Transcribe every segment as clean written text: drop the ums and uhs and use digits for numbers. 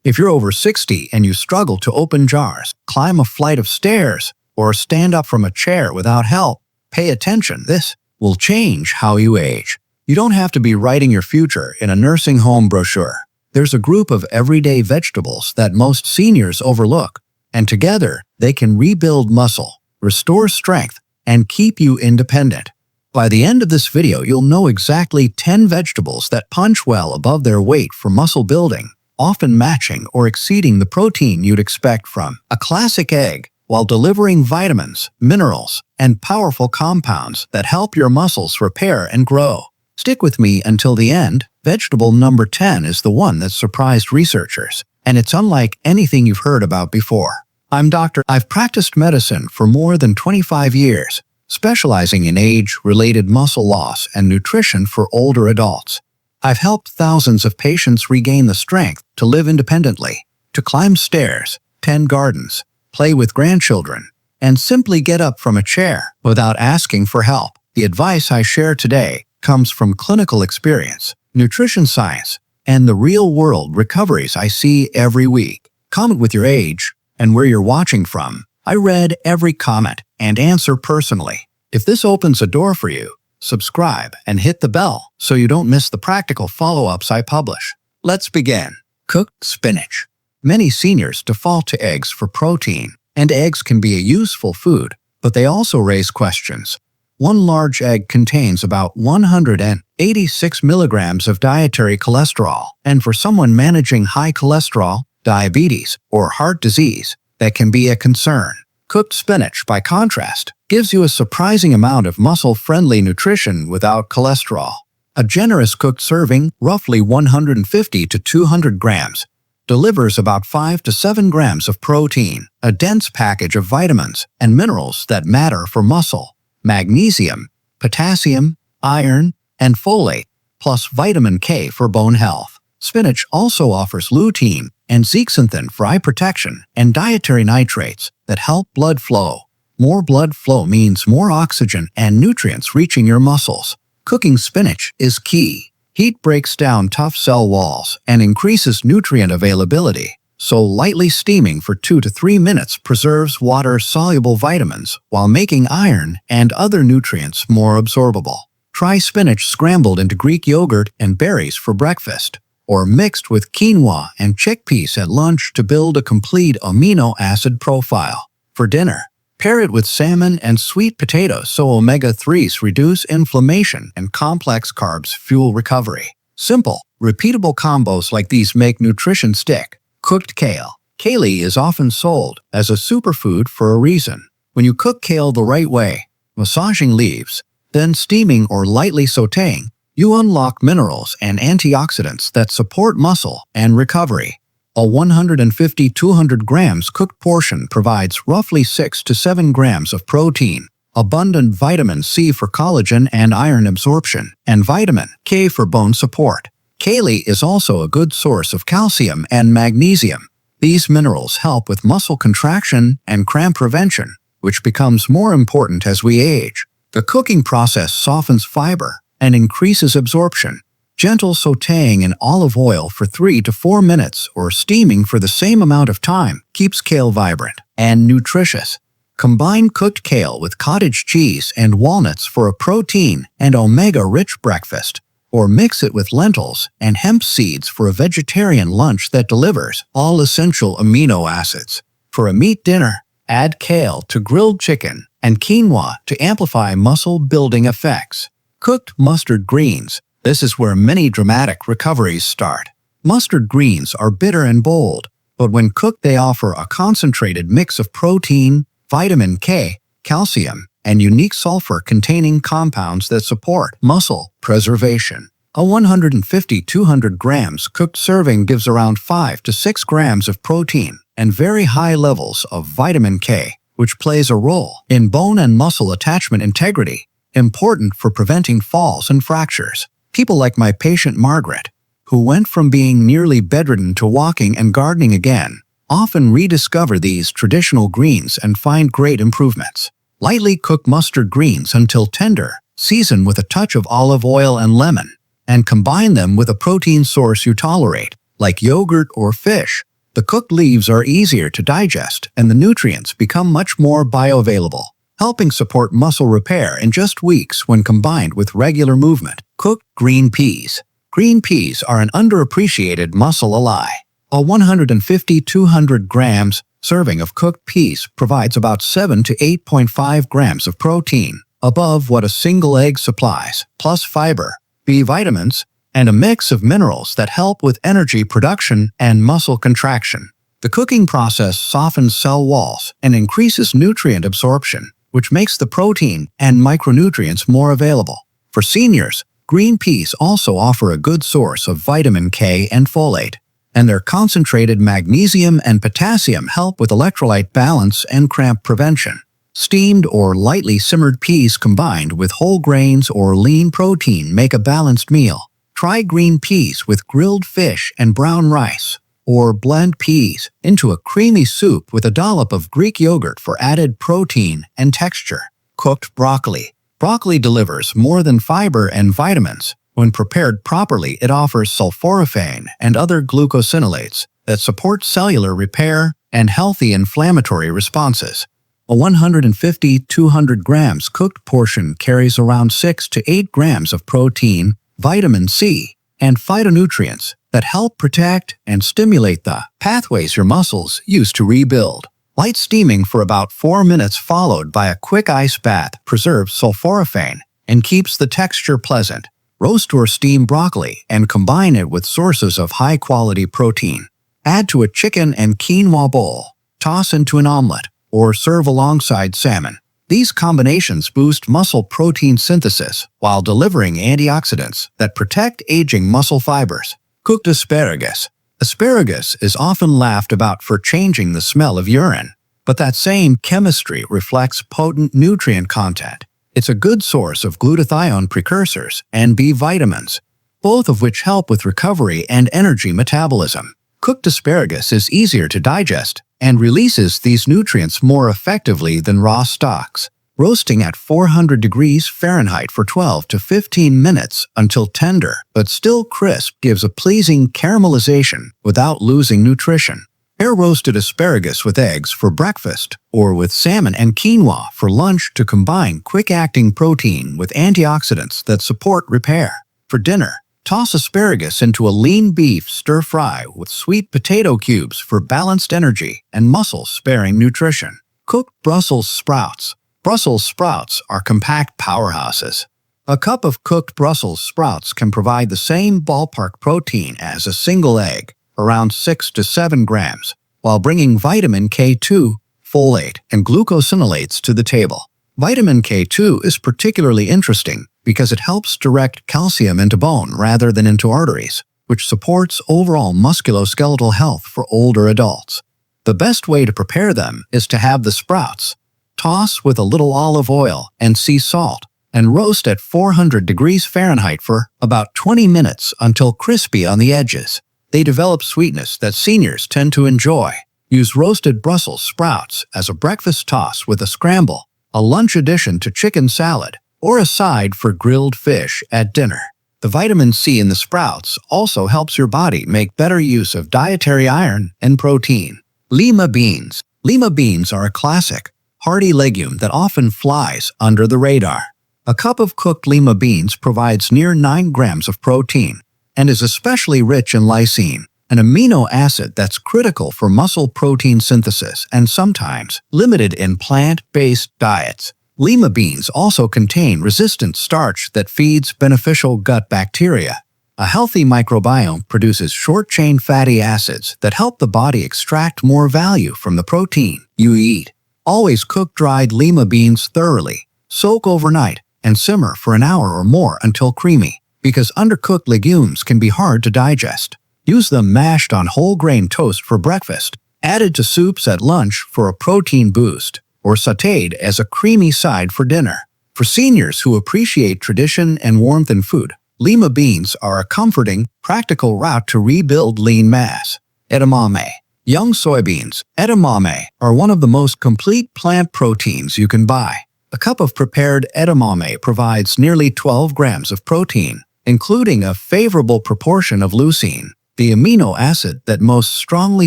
If you're over 60 and you struggle to open jars, climb a flight of stairs, or stand up from a chair without help, pay attention. This will change how you age. You don't have to be writing your future in a nursing home brochure. There's a group of everyday vegetables that most seniors overlook, and together they can rebuild muscle, restore strength, and keep you independent. By the end of this video, you'll know exactly 10 vegetables that punch well above their weight for muscle building, often matching or exceeding the protein you'd expect from a classic egg, while delivering vitamins, minerals, and powerful compounds that help your muscles repair and grow. Stick with me until the end. Vegetable number 10 is the one that surprised researchers, and it's unlike anything you've heard about before. I've practiced medicine for more than 25 years, specializing in age-related muscle loss and nutrition for older adults. I've helped thousands of patients regain the strength to live independently, to climb stairs, tend gardens, play with grandchildren, and simply get up from a chair without asking for help. The advice I share today comes from clinical experience, nutrition science, and the real-world recoveries I see every week. Comment with your age and where you're watching from. I read every comment and answer personally. If this opens a door for you, subscribe and hit the bell so you don't miss the practical follow-ups I publish. Let's begin. Cooked spinach. Many seniors default to eggs for protein, and eggs can be a useful food, but they also raise questions. One large egg contains about 186 milligrams of dietary cholesterol, and for someone managing high cholesterol, diabetes, or heart disease, that can be a concern. Cooked spinach, by contrast, gives you a surprising amount of muscle-friendly nutrition without cholesterol. A generous cooked serving, roughly 150 to 200 grams, delivers about 5 to 7 grams of protein, a dense package of vitamins and minerals that matter for muscle, magnesium, potassium, iron, and folate, plus vitamin K for bone health. Spinach also offers lutein and zeaxanthin for eye protection and dietary nitrates that help blood flow. More blood flow means more oxygen and nutrients reaching your muscles. Cooking spinach is key. Heat breaks down tough cell walls and increases nutrient availability, so lightly steaming for 2 to 3 minutes preserves water-soluble vitamins while making iron and other nutrients more absorbable. Try spinach scrambled into Greek yogurt and berries for breakfast, or mixed with quinoa and chickpeas at lunch to build a complete amino acid profile. For dinner, pair it with salmon and sweet potatoes so omega-3s reduce inflammation and complex carbs fuel recovery. Simple, repeatable combos like these make nutrition stick. Cooked kale. Kale is often sold as a superfood for a reason. When you cook kale the right way, massaging leaves, then steaming or lightly sautéing, you unlock minerals and antioxidants that support muscle and recovery. A 150-200 grams cooked portion provides roughly 6 to 7 grams of protein, abundant vitamin C for collagen and iron absorption, and vitamin K for bone support. Kale is also a good source of calcium and magnesium. These minerals help with muscle contraction and cramp prevention, which becomes more important as we age. The cooking process softens fiber and increases absorption. Gentle sautéing in olive oil for 3 to 4 minutes or steaming for the same amount of time keeps kale vibrant and nutritious. Combine cooked kale with cottage cheese and walnuts for a protein and omega-rich breakfast, or mix it with lentils and hemp seeds for a vegetarian lunch that delivers all essential amino acids. For a meat dinner, add kale to grilled chicken and quinoa to amplify muscle-building effects. Cooked mustard greens. This is where many dramatic recoveries start. Mustard greens are bitter and bold, but when cooked they offer a concentrated mix of protein, vitamin K, calcium, and unique sulfur-containing compounds that support muscle preservation. A 150-200 grams cooked serving gives around 5 to 6 grams of protein and very high levels of vitamin K, which plays a role in bone and muscle attachment integrity, important for preventing falls and fractures. People like my patient Margaret, who went from being nearly bedridden to walking and gardening again, often rediscover these traditional greens and find great improvements. Lightly cook mustard greens until tender, season with a touch of olive oil and lemon, and combine them with a protein source you tolerate, like yogurt or fish. The cooked leaves are easier to digest and the nutrients become much more bioavailable, helping support muscle repair in just weeks when combined with regular movement. Cooked green peas. Green peas are an underappreciated muscle ally. A 150-200 grams serving of cooked peas provides about 7 to 8.5 grams of protein, above what a single egg supplies, plus fiber, B vitamins, and a mix of minerals that help with energy production and muscle contraction. The cooking process softens cell walls and increases nutrient absorption, which makes the protein and micronutrients more available. For seniors, green peas also offer a good source of vitamin K and folate, and their concentrated magnesium and potassium help with electrolyte balance and cramp prevention. Steamed or lightly simmered peas combined with whole grains or lean protein make a balanced meal. Try green peas with grilled fish and brown rice, or blend peas into a creamy soup with a dollop of Greek yogurt for added protein and texture. Cooked broccoli. Broccoli delivers more than fiber and vitamins. When prepared properly, it offers sulforaphane and other glucosinolates that support cellular repair and healthy inflammatory responses. A 150-200 grams cooked portion carries around 6 to 8 grams of protein, vitamin C, and phytonutrients that help protect and stimulate the pathways your muscles use to rebuild. Light steaming for about 4 minutes followed by a quick ice bath preserves sulforaphane and keeps the texture pleasant. Roast or steam broccoli and combine it with sources of high-quality protein. Add to a chicken and quinoa bowl, toss into an omelet, or serve alongside salmon. These combinations boost muscle protein synthesis while delivering antioxidants that protect aging muscle fibers. Cooked asparagus. Asparagus is often laughed about for changing the smell of urine, but that same chemistry reflects potent nutrient content. It's a good source of glutathione precursors and B vitamins, both of which help with recovery and energy metabolism. Cooked asparagus is easier to digest and releases these nutrients more effectively than raw stalks. Roasting at 400 degrees Fahrenheit for 12 to 15 minutes until tender but still crisp gives a pleasing caramelization without losing nutrition. Pair roasted asparagus with eggs for breakfast or with salmon and quinoa for lunch to combine quick-acting protein with antioxidants that support repair. For dinner, toss asparagus into a lean beef stir-fry with sweet potato cubes for balanced energy and muscle-sparing nutrition. Cooked Brussels sprouts. Brussels sprouts are compact powerhouses. A cup of cooked Brussels sprouts can provide the same ballpark protein as a single egg, around 6 to 7 grams, while bringing vitamin K2, folate, and glucosinolates to the table. Vitamin K2 is particularly interesting because it helps direct calcium into bone rather than into arteries, which supports overall musculoskeletal health for older adults. The best way to prepare them is to have the sprouts. Toss with a little olive oil and sea salt, and roast at 400 degrees Fahrenheit for about 20 minutes until crispy on the edges. They develop sweetness that seniors tend to enjoy. Use roasted Brussels sprouts as a breakfast toss with a scramble, a lunch addition to chicken salad, or a side for grilled fish at dinner. The vitamin C in the sprouts also helps your body make better use of dietary iron and protein. Lima beans. Lima beans are a classic, hearty legume that often flies under the radar. A cup of cooked lima beans provides near 9 grams of protein and is especially rich in lysine, an amino acid that's critical for muscle protein synthesis and sometimes limited in plant-based diets. Lima beans also contain resistant starch that feeds beneficial gut bacteria. A healthy microbiome produces short-chain fatty acids that help the body extract more value from the protein you eat. Always cook dried lima beans thoroughly, soak overnight, and simmer for an hour or more until creamy, because undercooked legumes can be hard to digest. Use them mashed on whole grain toast for breakfast, added to soups at lunch for a protein boost, or sautéed as a creamy side for dinner. For seniors who appreciate tradition and warmth in food, lima beans are a comforting, practical route to rebuild lean mass. Edamame. Young soybeans, edamame, are one of the most complete plant proteins you can buy. A cup of prepared edamame provides nearly 12 grams of protein, including a favorable proportion of leucine. the amino acid that most strongly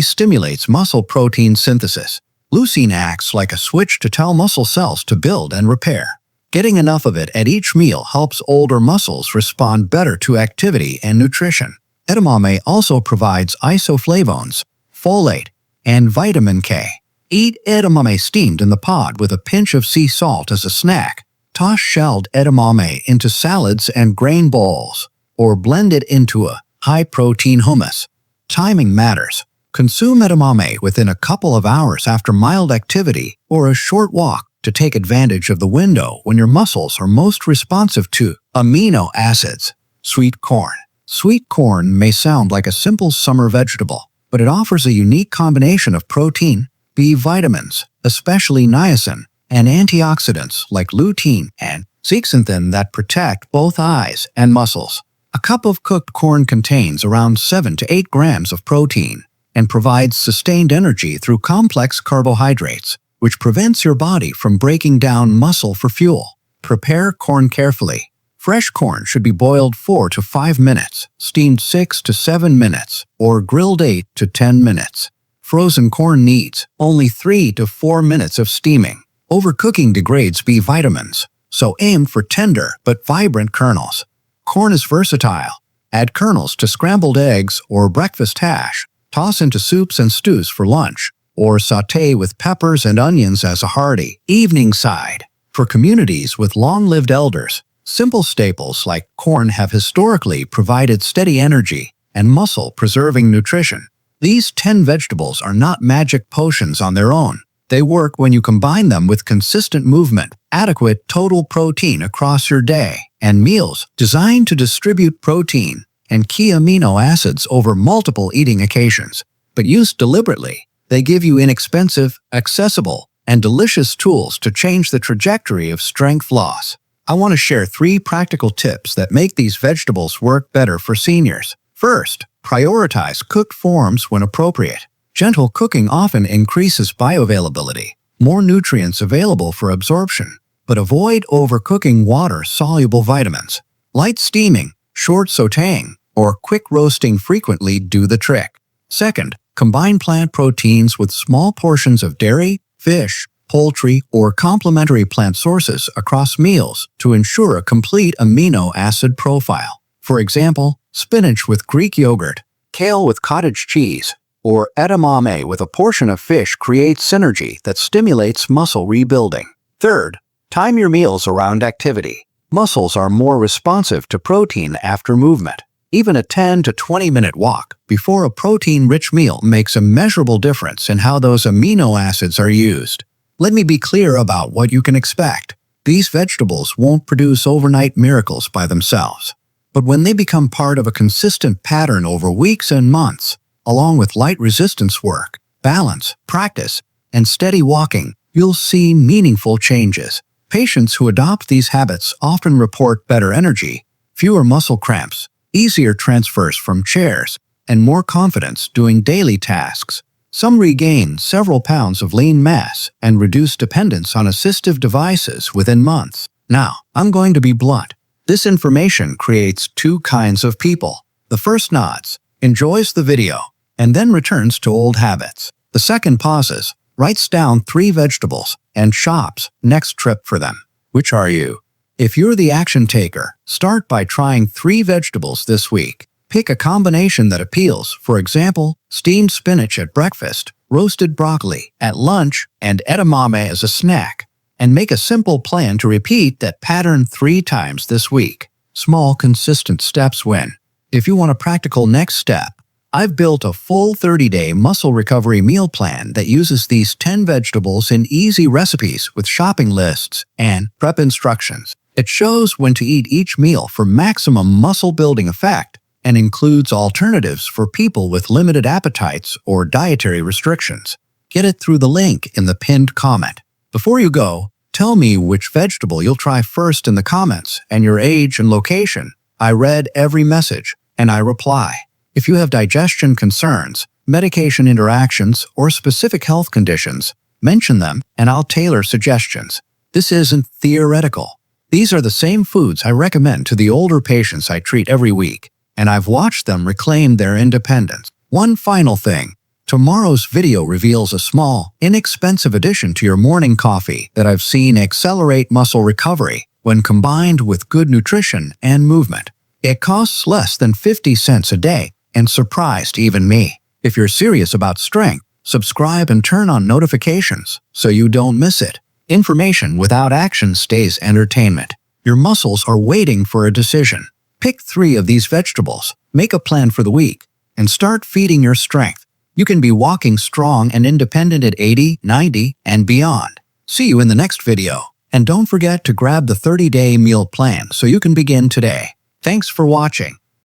stimulates muscle protein synthesis. Leucine acts like a switch to tell muscle cells to build and repair. Getting enough of it at each meal helps older muscles respond better to activity and nutrition. Edamame also provides isoflavones, folate, and vitamin K. Eat edamame steamed in the pod with a pinch of sea salt as a snack. Toss shelled edamame into salads and grain bowls, or blend it into a high-protein hummus. Timing matters. Consume edamame within a couple of hours after mild activity or a short walk to take advantage of the window when your muscles are most responsive to amino acids. Sweet corn. Sweet corn may sound like a simple summer vegetable, but it offers a unique combination of protein, B vitamins, especially niacin, and antioxidants like lutein and zeaxanthin that protect both eyes and muscles. A cup of cooked corn contains around 7 to 8 grams of protein and provides sustained energy through complex carbohydrates, which prevents your body from breaking down muscle for fuel. Prepare corn carefully. Fresh corn should be boiled 4 to 5 minutes, steamed 6 to 7 minutes, or grilled 8 to 10 minutes. Frozen corn needs only 3 to 4 minutes of steaming. Overcooking degrades B vitamins, so aim for tender but vibrant kernels. Corn is versatile. Add kernels to scrambled eggs or breakfast hash. Toss into soups and stews for lunch, or sauté with peppers and onions as a hearty evening side. For communities with long-lived elders, simple staples like corn have historically provided steady energy and muscle-preserving nutrition. These 10 vegetables are not magic potions on their own. They work when you combine them with consistent movement, adequate total protein across your day, and meals designed to distribute protein and key amino acids over multiple eating occasions. But used deliberately, they give you inexpensive, accessible, and delicious tools to change the trajectory of strength loss. I want to share 3 practical tips that make these vegetables work better for seniors. First, prioritize cooked forms when appropriate. Gentle cooking often increases bioavailability, more nutrients available for absorption, but avoid overcooking water-soluble vitamins. Light steaming, short sautéing, or quick roasting frequently do the trick. Second, combine plant proteins with small portions of dairy, fish, poultry, or complementary plant sources across meals to ensure a complete amino acid profile. For example, spinach with Greek yogurt, kale with cottage cheese, or edamame with a portion of fish creates synergy that stimulates muscle rebuilding. Third, time your meals around activity. Muscles are more responsive to protein after movement. Even a 10 to 20-minute walk before a protein-rich meal makes a measurable difference in how those amino acids are used. Let me be clear about what you can expect. These vegetables won't produce overnight miracles by themselves. But when they become part of a consistent pattern over weeks and months, along with light resistance work, balance, practice, and steady walking, you'll see meaningful changes. Patients who adopt these habits often report better energy, fewer muscle cramps, easier transfers from chairs, and more confidence doing daily tasks. Some regain several pounds of lean mass and reduce dependence on assistive devices within months. Now, I'm going to be blunt. This information creates 2 kinds of people. The first nods, enjoys the video, and then returns to old habits. The second pauses, writes down 3 vegetables, and shops next trip for them. Which are you? If you're the action taker, start by trying 3 vegetables this week. Pick a combination that appeals, for example, steamed spinach at breakfast, roasted broccoli at lunch, and edamame as a snack. And make a simple plan to repeat that pattern 3 times this week. Small, consistent steps win. If you want a practical next step, I've built a full 30-day muscle recovery meal plan that uses these 10 vegetables in easy recipes with shopping lists and prep instructions. It shows when to eat each meal for maximum muscle-building effect and includes alternatives for people with limited appetites or dietary restrictions. Get it through the link in the pinned comment. Before you go, tell me which vegetable you'll try first in the comments and your age and location. I read every message, and I reply. If you have digestion concerns, medication interactions, or specific health conditions, mention them and I'll tailor suggestions. This isn't theoretical. These are the same foods I recommend to the older patients I treat every week. and I've watched them reclaim their independence. One final thing. Tomorrow's video reveals a small, inexpensive addition to your morning coffee that I've seen accelerate muscle recovery when combined with good nutrition and movement. It costs less than 50 cents a day and surprised even me. If you're serious about strength, subscribe and turn on notifications so you don't miss it. Information without action stays entertainment. Your muscles are waiting for a decision. Pick 3 of these vegetables, make a plan for the week, and start feeding your strength. You can be walking strong and independent at 80, 90, and beyond. See you in the next video. And don't forget to grab the 30-day meal plan so you can begin today. Thanks for watching.